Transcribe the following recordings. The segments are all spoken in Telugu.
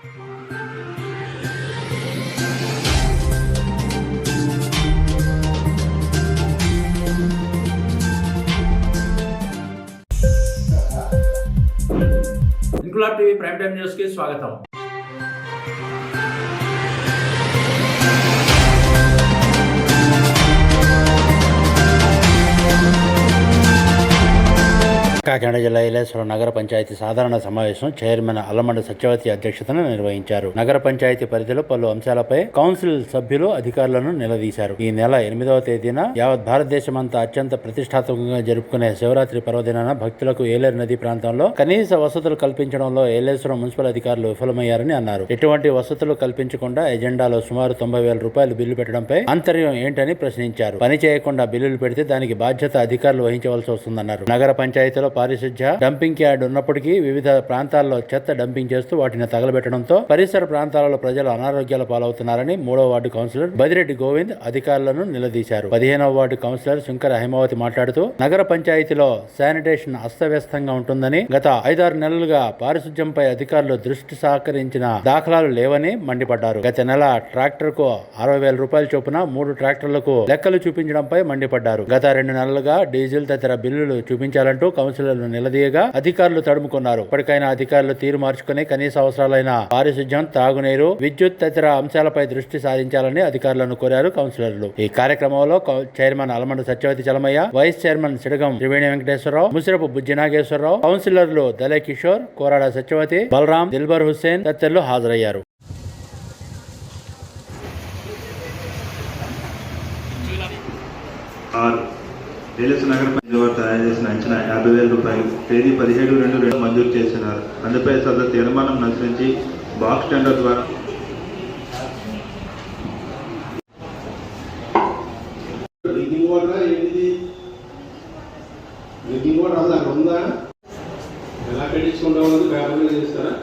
Inquilab TV prime time news కి స్వాగతం. కాకినాడ జిల్లా ఏలేశ్వరం నగర పంచాయతీ సాధారణ సమావేశం చైర్మన్ అల్లమండ సత్యవతి అధ్యక్షతన నిర్వహించారు. నగర పంచాయతీ పరిధిలో పలు అంశాలపై కౌన్సిల్ సభ్యులు అధికారులను నిలదీశారు. ఈ నెల 8వ తేదీన యావత్ భారతదేశమంతా అత్యంత ప్రతిష్టాత్మకంగా జరుపుకునే శివరాత్రి పర్వదినాన భక్తులకు ఏలేరు నది ప్రాంతంలో కనీస వసతులు కల్పించడంలో ఏలేశ్వరం మున్సిపల్ అధికారులు విఫలమయ్యారని అన్నారు. ఎటువంటి వసతులు కల్పించకుండా ఎజెండాలో సుమారు 90,000 రూపాయలు బిల్లు పెట్టడంపై ఆంతర్యం ఏంటని ప్రశ్నించారు. పని చేయకుండా బిల్లులు పెడితే దానికి బాధ్యత అధికారులు వహించవలసి వస్తుందన్నారు. నగర పంచాయతీలో పారిశుధ్య డంపింగ్ యార్డ్ ఉన్నప్పటికీ వివిధ ప్రాంతాల్లో చెత్త డంపింగ్ చేస్తూ వాటిని తగలబెట్టడంతో పరిసర ప్రాంతాలలో ప్రజలు అనారోగ్యాల పాలవుతున్నారని 3వ వార్డు కౌన్సిలర్ బదిరెడ్డి గోవింద్ అధికారులను నిలదీశారు. 15వ వార్డు కౌన్సిలర్ శంకర హైమావతి మాట్లాడుతూ నగర పంచాయతీలో శానిటేషన్ అస్తవ్యస్తంగా ఉంటుందని, గత 5-6 నెలలుగా పారిశుధ్యంపై అధికారులు దృష్టి సహకరించిన దాఖలాలు లేవని మండిపడ్డారు. గత నెల ట్రాక్టర్ కు 60,000 రూపాయల చొప్పున 3 ట్రాక్టర్లకు లెక్కలు చూపించడంపై మండిపడ్డారు. గత 2 నెలలుగా డీజిల్ తదితర బిల్లులు చూపించాలంటూ కౌన్సిలర్లు నిలదీయగా అధికారులు తడుముకున్నారు. ఇప్పటికైనా అధికారులు తీరు మార్చుకుని కనీస అవసరాలైన పారిశుధ్యం, తాగునీరు, విద్యుత్ తదితర అంశాలపై దృష్టి సారించాలని అధికారులను కోరారు కౌన్సిలర్లు. ఈ కార్యక్రమంలో chairman Allamanda Satyavathi Chalamayya, vice chairman Sidagam Triveni Venkateswararao, Musirapu Bujji Nageswararao, కౌన్సిలర్లు దలే కిషోర్, కోరాడ సత్యవతి, బలరాం, దిల్బర్ హుస్సేన్ తదితరులు హాజరయ్యారు. ఏలేశ్వరం నగర పంచాయతీ తయారు చేసిన అంచనా 50,000 రూపాయలు తేదీ 17/2/2022 మంజూరు చేస్తున్నారు. అందుపై సదరు తీర్మానం అనుసరించి బాక్స్ టెండర్ ద్వారా ఎలా పెట్టించుకుంటాం పేపర్లో చేస్తారా?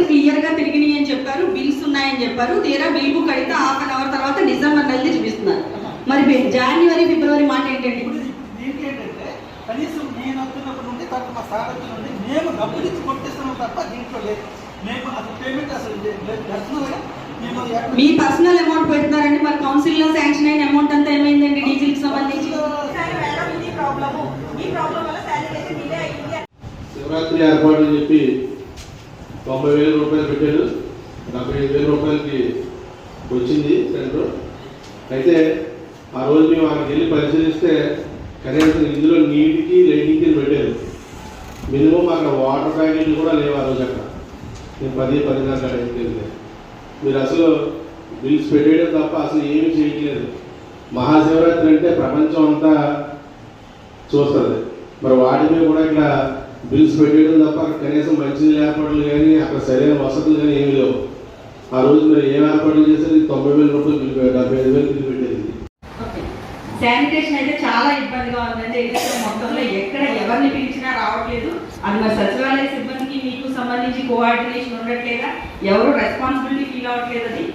క్లియర్ గా తిరిగినాయి అని చెప్పారు, బిల్స్ ఉన్నాయని చెప్పారు. తీరా బిల్ బుక్ అడిగితే హాఫ్ అన్ అవర్ తర్వాత డిసెంబర్ నెలది చూపిస్తున్నారు. మరి జనవరి ఫిబ్రవరి మాట ఏంటండి? దీనికి ఏంటంటే కనీసం నేను వస్తున్నప్పటి నుండి తర్వాత మా సార్ నుండి మేము డబ్బులు ఇచ్చి కొట్టిస్తున్నాం తప్ప దీంట్లో లేదు. మేము అసలు పేమెంట్ అసలు పర్సనల్గా మీ పర్సనల్ అమౌంట్ పెడుతున్నారండి. మరి కౌన్సిల్ లో శాంక్షన్ అయిన అమౌంట్ అంతా ఏమైందండి డీజిల్ కి సంబంధించి? శివరాత్రి ఏర్పాటు అని చెప్పి 90,000 రూపాయలు పెట్టారు. 75,000 రూపాయలకి వచ్చింది సెంటర్. అయితే ఆ రోజు మేము అక్కడికి వెళ్ళి పరిశీలిస్తే కనీసం ఇందులో నీటికి లైటింగ్కి పెట్టారు. మినిమం అక్కడ వాటర్ ప్యాకెట్లు కూడా లేవు ఆ రోజు. అక్కడ నేను 10-10:30 టైంకి వెళ్తే మీరు అసలు బిల్స్ పెట్టేయడం తప్ప అసలు ఏమీ చేయట్లేదు. మహాశివరాత్రి అంటే ప్రపంచం అంతా చూస్తుంది. మరి వాటి మీద కూడా ఇక్కడ బిల్స్ పెట్టేయడం తప్ప అక్కడ కనీసం మంచినీళ్ళ ఏర్పాట్లు కానీ అక్కడ సరైన వసతులు కానీ ఏమి లేవు. ఆ రోజు మీరు ఏం ఏర్పాట్లు చేసేది 90,000 రూపాయలు బిల్లు, 75,000 బిల్లు పెట్టేది. శానిటేషన్ అయితే చాలా ఇబ్బందిగా ఉందంటే మొత్తంలో ఎక్కడ ఎవరిని పిలిచినా రావట్లేదు. అది మరి సచివాలయ సిబ్బందికి మీకు సంబంధించి కోఆర్డినేషన్ ఉండట్లేదా? ఎవరు రెస్పాన్సిబిలిటీ ఫీల్ అవ్వట్లేదు. అది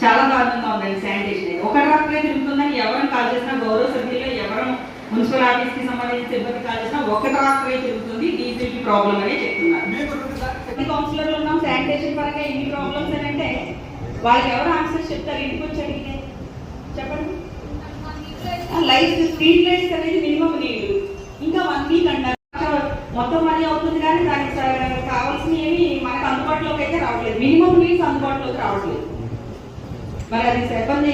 చాలా దారుణంగా ఉందండి. శానిటేషన్ అయితే ఒక ట్రాక్టరే తిరుగుతుందని ఎవరిని కాల్ చేసినా, గౌరవ సభ్యుల్లో ఎవరు మున్సిపల్ ఆఫీస్ కి సంబంధించిన సిబ్బంది కాల్ చేసినా ఒక ట్రాక్టరే తిరుగుతుంది. డీజిల్ కి ప్రాబ్లం అనే చెప్తున్నారు. కౌన్సిలర్లు ఉన్నాం, శానిటేషన్ పరంగా ఎన్ని ప్రాబ్లమ్స్ అని అంటే వాళ్ళకి ఎవరు ఆన్సర్స్ చెప్తారు? ఇంటికి వచ్చి అడిగితే చెప్పండి. లైట్స్, స్ట్రీట్ లైట్స్ అనేది మినిమం నీళ్ళు ఇంకా 1 వీక్ అంటారు. మొత్తం మనీ అవుతుంది కానీ దానికి కావాల్సినవి మనకు అందుబాటులోకి అయితే రావట్లేదు. మినిమం నీడ్స్ అందుబాటులోకి రావట్లేదు. మరి అది సిబ్బంది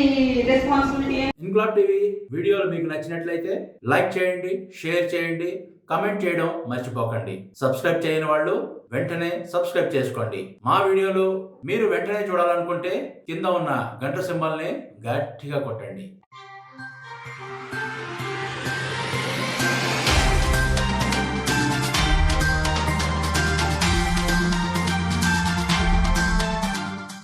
రెస్పాన్సిబిలిటీ. ఇంక్లాబ్ టీవీ వీడియోలు మీకు నచ్చినట్లయితే లైక్ చేయండి, షేర్ చేయండి, కమెంట్ చేయడం మర్చిపోకండి. సబ్స్క్రైబ్ చేయని వాళ్ళు వెంటనే సబ్స్క్రైబ్ చేసుకోండి. మా వీడియోలు మీరు వెంటనే చూడాలనుకుంటే కింద ఉన్న గంట సింబల్ని గట్టిగా కొట్టండి.